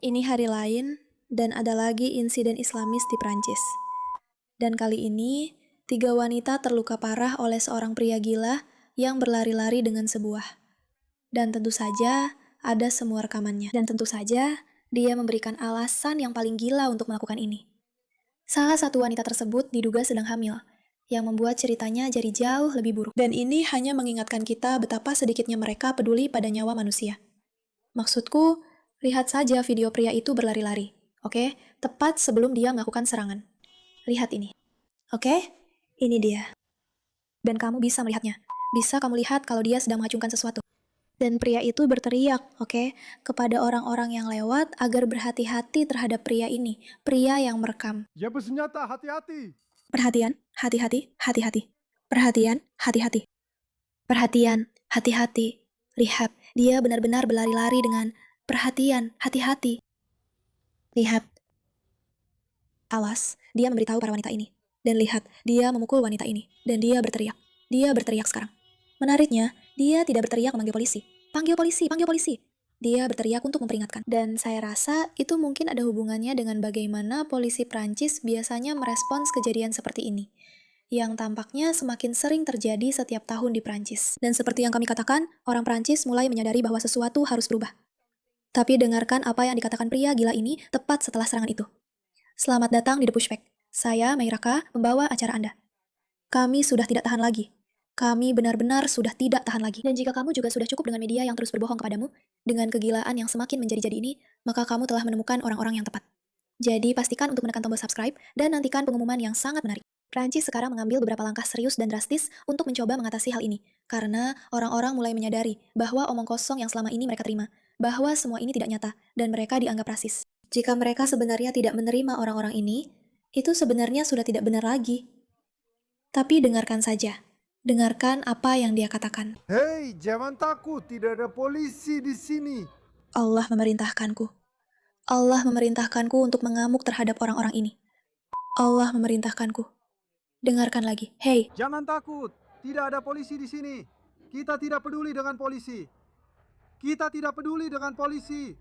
Ini hari lain, dan ada lagi insiden Islamis di Prancis. Dan kali ini, 3 wanita terluka parah oleh seorang pria gila yang berlari-lari dengan sebuah. Dan tentu saja, ada semua rekamannya. Dan tentu saja, dia memberikan alasan yang paling gila untuk melakukan ini. Salah satu wanita tersebut diduga sedang hamil, yang membuat ceritanya jadi jauh lebih buruk. Dan ini hanya mengingatkan kita betapa sedikitnya mereka peduli pada nyawa manusia. Maksudku, lihat saja video pria itu berlari-lari, oke? Tepat sebelum dia melakukan serangan. Lihat ini, oke? Ini dia. Dan kamu bisa melihatnya. Bisa kamu lihat kalau dia sedang mengacungkan sesuatu. Dan pria itu berteriak, oke, kepada orang-orang yang lewat agar berhati-hati terhadap pria ini, pria yang merekam. Dia bersenjata, hati-hati. Perhatian, hati-hati, hati-hati. Perhatian, hati-hati. Perhatian, hati-hati. Lihat, dia benar-benar berlari-lari dengan perhatian, hati-hati. Lihat. Awas, dia memberitahu para wanita ini. Dan lihat, dia memukul wanita ini. Dan dia berteriak. Dia berteriak sekarang. Menariknya, dia tidak berteriak memanggil polisi. Panggil polisi, panggil polisi. Dia berteriak untuk memperingatkan. Dan saya rasa itu mungkin ada hubungannya dengan bagaimana polisi Prancis biasanya merespons kejadian seperti ini, yang tampaknya semakin sering terjadi setiap tahun di Prancis. Dan seperti yang kami katakan, orang Prancis mulai menyadari bahwa sesuatu harus berubah. Tapi dengarkan apa yang dikatakan pria gila ini tepat setelah serangan itu. Selamat datang di The Pushback. Saya, Mayraka, membawa acara Anda. Kami sudah tidak tahan lagi. Kami benar-benar sudah tidak tahan lagi. Dan jika kamu juga sudah cukup dengan media yang terus berbohong kepadamu, dengan kegilaan yang semakin menjadi-jadi ini, maka kamu telah menemukan orang-orang yang tepat. Jadi pastikan untuk menekan tombol subscribe dan nantikan pengumuman yang sangat menarik. Prancis sekarang mengambil beberapa langkah serius dan drastis untuk mencoba mengatasi hal ini, karena orang-orang mulai menyadari bahwa omong kosong yang selama ini mereka terima, bahwa semua ini tidak nyata, dan mereka dianggap rasis. Jika mereka sebenarnya tidak menerima orang-orang ini, itu sebenarnya sudah tidak benar lagi. Tapi dengarkan saja. Dengarkan apa yang dia katakan. Hei, jangan takut, tidak ada polisi di sini. Allah memerintahkanku. Allah memerintahkanku untuk mengamuk terhadap orang-orang ini. Allah memerintahkanku. Dengarkan lagi. Hei, Jangan takut, tidak ada polisi di sini. Kita tidak peduli dengan polisi. Kita tidak peduli dengan polisi.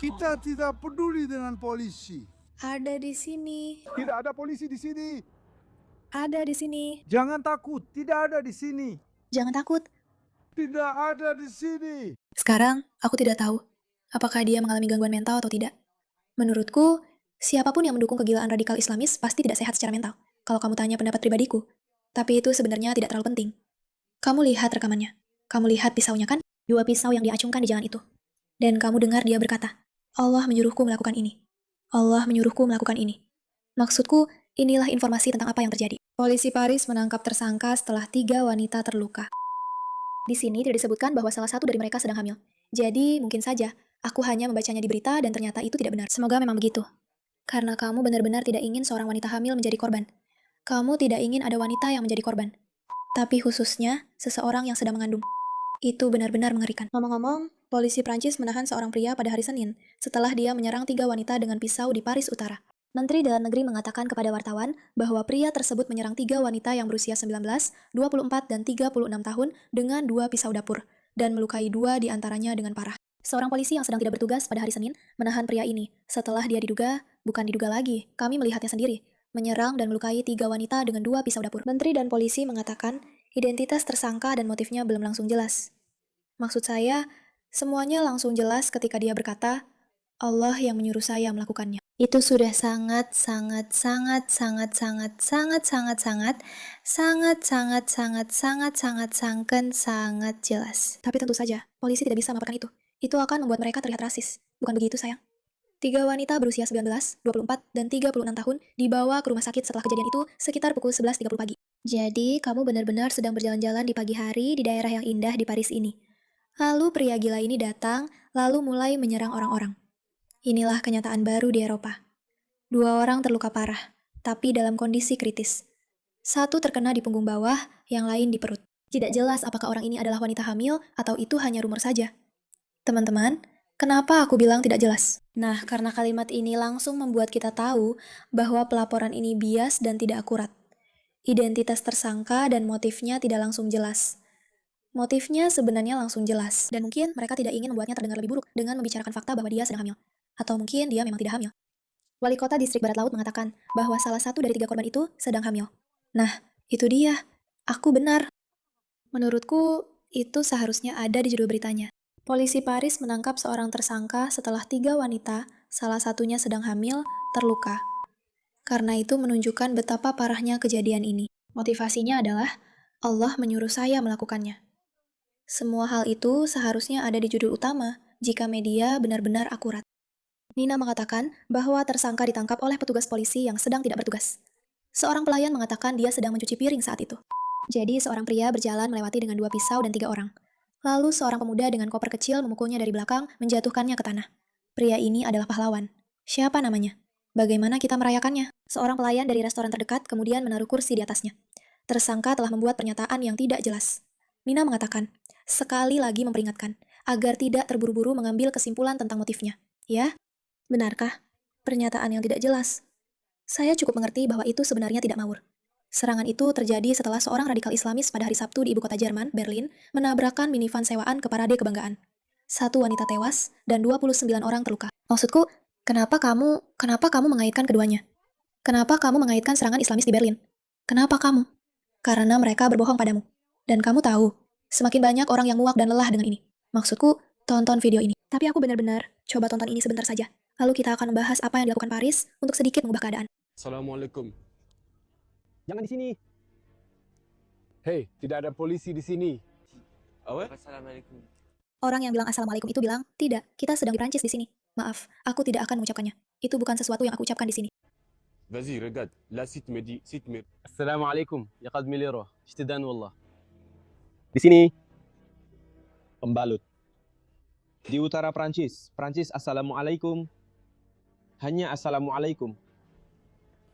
Kita tidak peduli dengan polisi. ada di sini. Tidak ada polisi di sini. Ada di sini. Jangan takut, tidak ada di sini. Jangan takut. Tidak ada di sini. Sekarang, aku tidak tahu apakah dia mengalami gangguan mental atau tidak. Menurutku, siapapun yang mendukung kegilaan radikal Islamis pasti tidak sehat secara mental. Kalau kamu tanya pendapat pribadiku. Tapi itu sebenarnya tidak terlalu penting. Kamu lihat rekamannya. Kamu lihat pisaunya kan? 2 pisau yang diacungkan di jalan itu. Dan kamu dengar dia berkata, Allah menyuruhku melakukan ini. Allah menyuruhku melakukan ini. Maksudku, inilah informasi tentang apa yang terjadi. Polisi Paris menangkap tersangka setelah 3 wanita terluka. Di sini tidak disebutkan bahwa salah satu dari mereka sedang hamil. Jadi, mungkin saja, aku hanya membacanya di berita dan ternyata itu tidak benar. Semoga memang begitu. Karena kamu benar-benar tidak ingin seorang wanita hamil menjadi korban. Kamu tidak ingin ada wanita yang menjadi korban. Tapi khususnya, seseorang yang sedang mengandung. Itu benar-benar mengerikan. Ngomong-ngomong, polisi Prancis menahan seorang pria pada hari Senin setelah dia menyerang 3 wanita dengan pisau di Paris Utara. Menteri Dalam Negeri mengatakan kepada wartawan bahwa pria tersebut menyerang 3 wanita yang berusia 19, 24, dan 36 tahun dengan 2 pisau dapur, dan melukai 2 di antaranya dengan parah. Seorang polisi yang sedang tidak bertugas pada hari Senin menahan pria ini setelah dia bukan diduga lagi, kami melihatnya sendiri, menyerang dan melukai 3 wanita dengan 2 pisau dapur. Menteri dan polisi mengatakan identitas tersangka dan motifnya belum langsung jelas. Maksud saya, semuanya langsung jelas ketika dia berkata, Allah yang menyuruh saya melakukannya. Itu sudah sangat jelas. Tapi tentu saja, polisi tidak bisa melakukan itu. Itu akan membuat mereka terlihat rasis. Bukan begitu, sayang? 3 wanita berusia 19, 24, dan 36 tahun dibawa ke rumah sakit setelah kejadian itu sekitar pukul 11.30 pagi. Jadi, kamu benar-benar sedang berjalan-jalan di pagi hari di daerah yang indah di Paris ini. Lalu pria gila ini datang, lalu mulai menyerang orang-orang. Inilah kenyataan baru di Eropa. 2 orang terluka parah, tapi dalam kondisi kritis. 1 terkena di punggung bawah, yang lain di perut. Tidak jelas apakah orang ini adalah wanita hamil atau itu hanya rumor saja. Teman-teman, kenapa aku bilang tidak jelas? Nah, karena kalimat ini langsung membuat kita tahu bahwa pelaporan ini bias dan tidak akurat. Identitas tersangka dan motifnya tidak langsung jelas. Motifnya sebenarnya langsung jelas, dan mungkin mereka tidak ingin membuatnya terdengar lebih buruk dengan membicarakan fakta bahwa dia sedang hamil. Atau mungkin dia memang tidak hamil. Wali kota distrik Barat Laut mengatakan bahwa salah satu dari 3 korban itu sedang hamil. Nah, itu dia. Aku benar. Menurutku, itu seharusnya ada di judul beritanya. Polisi Paris menangkap seorang tersangka setelah 3 wanita, salah satunya sedang hamil, terluka. Karena itu menunjukkan betapa parahnya kejadian ini. Motivasinya adalah, Allah menyuruh saya melakukannya. Semua hal itu seharusnya ada di judul utama, jika media benar-benar akurat. Nina mengatakan bahwa tersangka ditangkap oleh petugas polisi yang sedang tidak bertugas. Seorang pelayan mengatakan dia sedang mencuci piring saat itu. Jadi seorang pria berjalan melewati dengan 2 pisau dan 3 orang. Lalu seorang pemuda dengan koper kecil memukulnya dari belakang, menjatuhkannya ke tanah. Pria ini adalah pahlawan. Siapa namanya? Bagaimana kita merayakannya? Seorang pelayan dari restoran terdekat kemudian menaruh kursi di atasnya. Tersangka telah membuat pernyataan yang tidak jelas. Nina mengatakan, sekali lagi memperingatkan, agar tidak terburu-buru mengambil kesimpulan tentang motifnya. Ya? Benarkah? Pernyataan yang tidak jelas. Saya cukup mengerti bahwa itu sebenarnya tidak ngawur. Serangan itu terjadi setelah seorang radikal Islamis pada hari Sabtu di ibu kota Jerman, Berlin, menabrakkan minivan sewaan ke parade kebanggaan. 1 wanita tewas dan 29 orang terluka. Maksudku, kenapa kamu mengaitkan keduanya? Kenapa kamu mengaitkan serangan Islamis di Berlin? Kenapa kamu? Karena mereka berbohong padamu. Dan kamu tahu, semakin banyak orang yang muak dan lelah dengan ini. Maksudku, tonton video ini. Tapi aku benar-benar, coba tonton ini sebentar saja. Lalu kita akan membahas apa yang dilakukan Paris untuk sedikit mengubah keadaan. Assalamualaikum. Jangan di sini. Hei, tidak ada polisi di sini. Apa? Assalamualaikum. Orang yang bilang Assalamualaikum itu bilang, tidak, kita sedang di Prancis di sini. Maaf, aku tidak akan mengucapkannya. Itu bukan sesuatu yang aku ucapkan di sini. Vas-y, regarde. Là, si tu me dis, si tu me... Assalamualaikum, ya qad miliro. Ishtidan wallah. Di sini, pembalut. Di utara Prancis, Assalamualaikum. Hanya Assalamualaikum.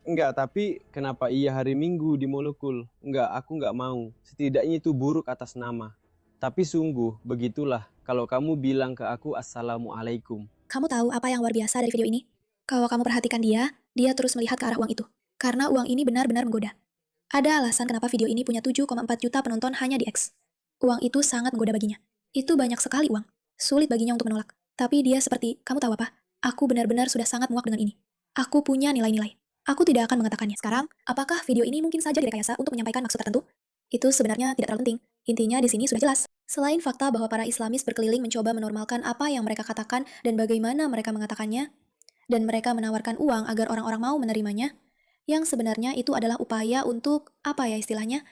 Enggak, tapi kenapa iya hari Minggu di Molokul? Enggak, aku enggak mau. Setidaknya itu buruk atas nama. Tapi sungguh, begitulah kalau kamu bilang ke aku Assalamualaikum. Kamu tahu apa yang luar biasa dari video ini? Kalau kamu perhatikan dia terus melihat ke arah uang itu. Karena uang ini benar-benar menggoda. Ada alasan kenapa video ini punya 7,4 juta penonton hanya di X. Uang itu sangat menggoda baginya. Itu banyak sekali uang. Sulit baginya untuk menolak. Tapi dia seperti, kamu tahu apa? Aku benar-benar sudah sangat muak dengan ini. Aku punya nilai-nilai. Aku tidak akan mengatakannya. Sekarang, apakah video ini mungkin saja direkayasa untuk menyampaikan maksud tertentu? Itu sebenarnya tidak terlalu penting. Intinya di sini sudah jelas. Selain fakta bahwa para Islamis berkeliling mencoba menormalkan apa yang mereka katakan dan bagaimana mereka mengatakannya, dan mereka menawarkan uang agar orang-orang mau menerimanya, yang sebenarnya itu adalah upaya untuk, apa ya istilahnya,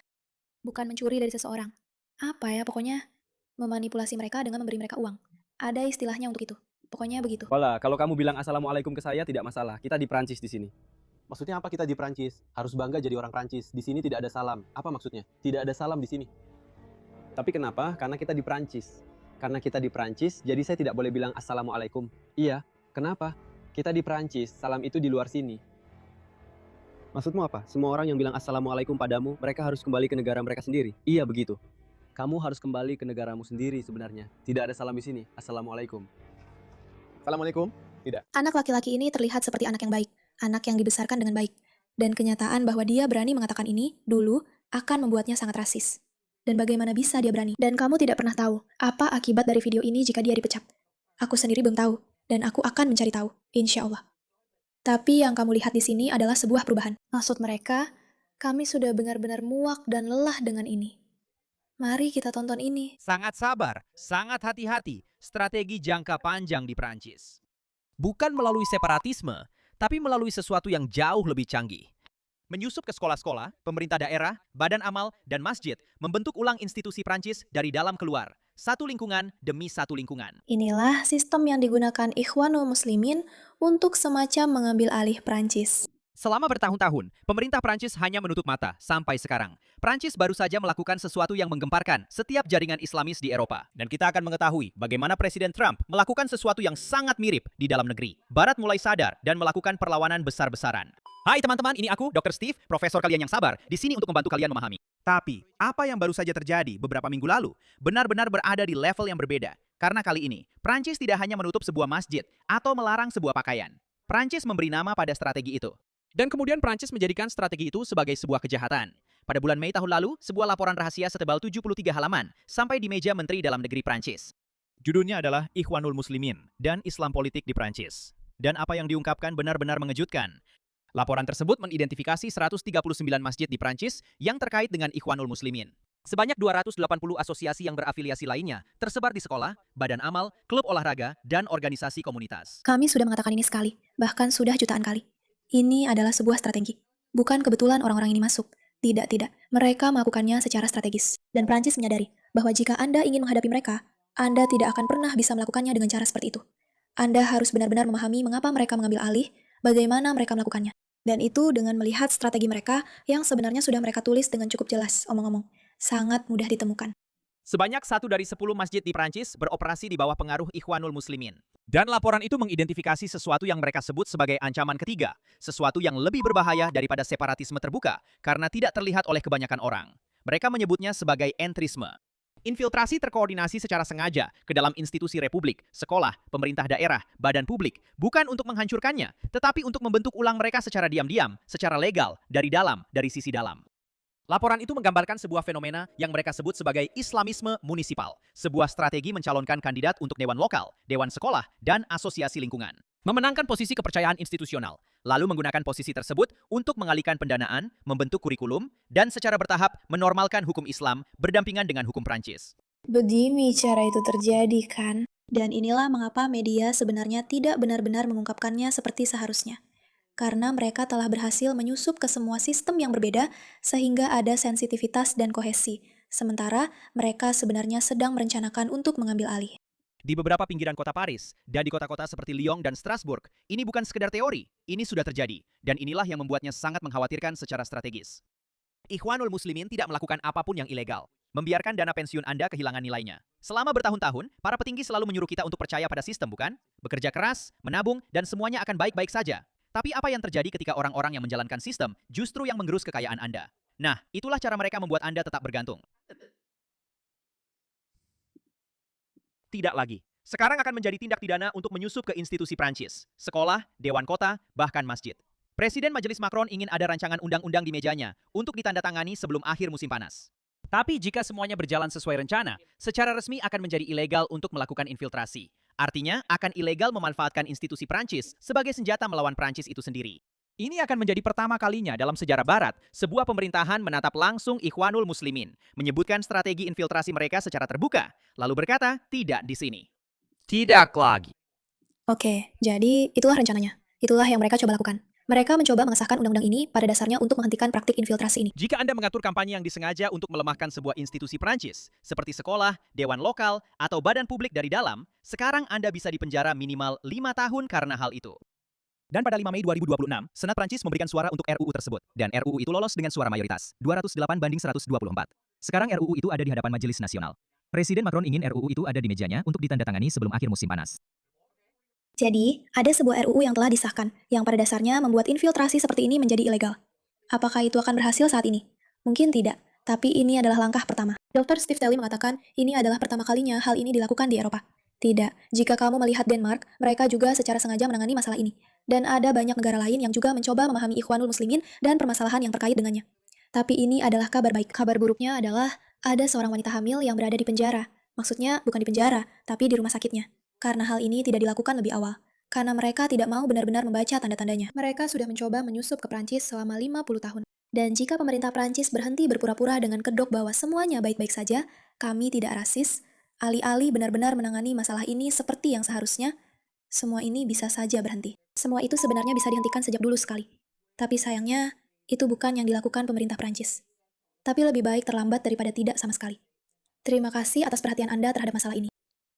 bukan mencuri dari seseorang. Apa ya, pokoknya memanipulasi mereka dengan memberi mereka uang. Ada istilahnya untuk itu. Pokoknya begitu. Wala, kalau kamu bilang Assalamualaikum ke saya tidak masalah. Kita di Prancis di sini. Maksudnya apa kita di Prancis? Harus bangga jadi orang Prancis. Di sini tidak ada salam. Apa maksudnya? Tidak ada salam di sini. Tapi kenapa? Karena kita di Prancis. Karena kita di Prancis, jadi saya tidak boleh bilang Assalamualaikum. Iya, kenapa? Kita di Prancis, salam itu di luar sini. Maksudmu apa? Semua orang yang bilang Assalamualaikum padamu, mereka harus kembali ke negara mereka sendiri. Iya, begitu. Kamu harus kembali ke negaramu sendiri sebenarnya. Tidak ada salam di sini. Assalamualaikum. Assalamualaikum. Tidak. Anak laki-laki ini terlihat seperti anak yang baik, anak yang dibesarkan dengan baik. Dan kenyataan bahwa dia berani mengatakan ini, dulu, akan membuatnya sangat rasis. Dan bagaimana bisa dia berani? Dan kamu tidak pernah tahu, apa akibat dari video ini jika dia dipecat. Aku sendiri belum tahu, dan aku akan mencari tahu, insya Allah. Tapi yang kamu lihat di sini adalah sebuah perubahan. Maksud mereka, kami sudah benar-benar muak dan lelah dengan ini. Mari kita tonton ini. Sangat sabar, sangat hati-hati, strategi jangka panjang di Prancis. Bukan melalui separatisme, tapi melalui sesuatu yang jauh lebih canggih. Menyusup ke sekolah-sekolah, pemerintah daerah, badan amal, dan masjid membentuk ulang institusi Prancis dari dalam keluar. Satu lingkungan demi satu lingkungan. Inilah sistem yang digunakan Ikhwanul Muslimin untuk semacam mengambil alih Prancis. Selama bertahun-tahun, pemerintah Prancis hanya menutup mata sampai sekarang. Prancis baru saja melakukan sesuatu yang menggemparkan setiap jaringan Islamis di Eropa. Dan kita akan mengetahui bagaimana Presiden Trump melakukan sesuatu yang sangat mirip di dalam negeri. Barat mulai sadar dan melakukan perlawanan besar-besaran. Hai teman-teman, ini aku, Dr. Steve, profesor kalian yang sabar, di sini untuk membantu kalian memahami. Tapi, apa yang baru saja terjadi beberapa minggu lalu benar-benar berada di level yang berbeda. Karena kali ini, Prancis tidak hanya menutup sebuah masjid atau melarang sebuah pakaian. Prancis memberi nama pada strategi itu. Dan kemudian Prancis menjadikan strategi itu sebagai sebuah kejahatan. Pada bulan Mei tahun lalu, sebuah laporan rahasia setebal 73 halaman sampai di meja Menteri Dalam Negeri Prancis. Judulnya adalah Ikhwanul Muslimin dan Islam Politik di Prancis. Dan apa yang diungkapkan benar-benar mengejutkan. Laporan tersebut mengidentifikasi 139 masjid di Prancis yang terkait dengan Ikhwanul Muslimin. Sebanyak 280 asosiasi yang berafiliasi lainnya tersebar di sekolah, badan amal, klub olahraga, dan organisasi komunitas. Kami sudah mengatakan ini sekali, bahkan sudah jutaan kali. Ini adalah sebuah strategi. Bukan kebetulan orang-orang ini masuk. Tidak. Mereka melakukannya secara strategis. Dan Prancis menyadari bahwa jika Anda ingin menghadapi mereka, Anda tidak akan pernah bisa melakukannya dengan cara seperti itu. Anda harus benar-benar memahami mengapa mereka mengambil alih, bagaimana mereka melakukannya. Dan itu dengan melihat strategi mereka yang sebenarnya sudah mereka tulis dengan cukup jelas, omong-omong. Sangat mudah ditemukan. Sebanyak 1 dari 10 masjid di Prancis beroperasi di bawah pengaruh Ikhwanul Muslimin. Dan laporan itu mengidentifikasi sesuatu yang mereka sebut sebagai ancaman ketiga, sesuatu yang lebih berbahaya daripada separatisme terbuka karena tidak terlihat oleh kebanyakan orang. Mereka menyebutnya sebagai entrisme. Infiltrasi terkoordinasi secara sengaja ke dalam institusi republik, sekolah, pemerintah daerah, badan publik, bukan untuk menghancurkannya, tetapi untuk membentuk ulang mereka secara diam-diam, secara legal, dari dalam, dari sisi dalam. Laporan itu menggambarkan sebuah fenomena yang mereka sebut sebagai Islamisme munisipal, sebuah strategi mencalonkan kandidat untuk dewan lokal, dewan sekolah, dan asosiasi lingkungan. Memenangkan posisi kepercayaan institusional, lalu menggunakan posisi tersebut untuk mengalihkan pendanaan, membentuk kurikulum, dan secara bertahap menormalkan hukum Islam berdampingan dengan hukum Prancis. Begini cara itu terjadi, kan? Dan inilah mengapa media sebenarnya tidak benar-benar mengungkapkannya seperti seharusnya. Karena mereka telah berhasil menyusup ke semua sistem yang berbeda sehingga ada sensitivitas dan kohesi. Sementara mereka sebenarnya sedang merencanakan untuk mengambil alih. Di beberapa pinggiran kota Paris, dan di kota-kota seperti Lyon dan Strasbourg, ini bukan sekedar teori, ini sudah terjadi. Dan inilah yang membuatnya sangat mengkhawatirkan secara strategis. Ikhwanul Muslimin tidak melakukan apapun yang ilegal. Membiarkan dana pensiun Anda kehilangan nilainya. Selama bertahun-tahun, para petinggi selalu menyuruh kita untuk percaya pada sistem, bukan? Bekerja keras, menabung, dan semuanya akan baik-baik saja. Tapi apa yang terjadi ketika orang-orang yang menjalankan sistem justru yang mengerus kekayaan Anda? Nah, itulah cara mereka membuat Anda tetap bergantung. Tidak lagi. Sekarang akan menjadi tindak pidana untuk menyusup ke institusi Prancis, sekolah, dewan kota, bahkan masjid. Presiden Majelis Macron ingin ada rancangan undang-undang di mejanya untuk ditandatangani sebelum akhir musim panas. Tapi jika semuanya berjalan sesuai rencana, secara resmi akan menjadi ilegal untuk melakukan infiltrasi. Artinya, akan ilegal memanfaatkan institusi Prancis sebagai senjata melawan Prancis itu sendiri. Ini akan menjadi pertama kalinya dalam sejarah Barat, sebuah pemerintahan menatap langsung Ikhwanul Muslimin, menyebutkan strategi infiltrasi mereka secara terbuka, lalu berkata, tidak di sini. Tidak lagi. Oke, jadi itulah rencananya. Itulah yang mereka coba lakukan. Mereka mencoba mengesahkan undang-undang ini pada dasarnya untuk menghentikan praktik infiltrasi ini. Jika Anda mengatur kampanye yang disengaja untuk melemahkan sebuah institusi Prancis, seperti sekolah, dewan lokal, atau badan publik dari dalam, sekarang Anda bisa dipenjara minimal 5 tahun karena hal itu. Dan pada 5 Mei 2026, Senat Prancis memberikan suara untuk RUU tersebut, dan RUU itu lolos dengan suara mayoritas, 208-124. Sekarang RUU itu ada di hadapan Majelis Nasional. Presiden Macron ingin RUU itu ada di mejanya untuk ditandatangani sebelum akhir musim panas. Jadi, ada sebuah RUU yang telah disahkan, yang pada dasarnya membuat infiltrasi seperti ini menjadi ilegal. Apakah itu akan berhasil saat ini? Mungkin tidak, tapi ini adalah langkah pertama. Dr. Steve Telly mengatakan, ini adalah pertama kalinya hal ini dilakukan di Eropa. Tidak, jika kamu melihat Denmark, mereka juga secara sengaja menangani masalah ini. Dan ada banyak negara lain yang juga mencoba memahami Ikhwanul Muslimin dan permasalahan yang terkait dengannya. Tapi ini adalah kabar baik. Kabar buruknya adalah, ada seorang wanita hamil yang berada di penjara. Maksudnya, bukan di penjara, tapi di rumah sakitnya. Karena hal ini tidak dilakukan lebih awal. Karena mereka tidak mau benar-benar membaca tanda-tandanya. Mereka sudah mencoba menyusup ke Prancis selama 50 tahun. Dan jika pemerintah Prancis berhenti berpura-pura dengan kedok bahwa semuanya baik-baik saja, kami tidak rasis, alih-alih benar-benar menangani masalah ini seperti yang seharusnya, semua ini bisa saja berhenti. Semua itu sebenarnya bisa dihentikan sejak dulu sekali. Tapi sayangnya, itu bukan yang dilakukan pemerintah Prancis. Tapi lebih baik terlambat daripada tidak sama sekali. Terima kasih atas perhatian Anda terhadap masalah ini.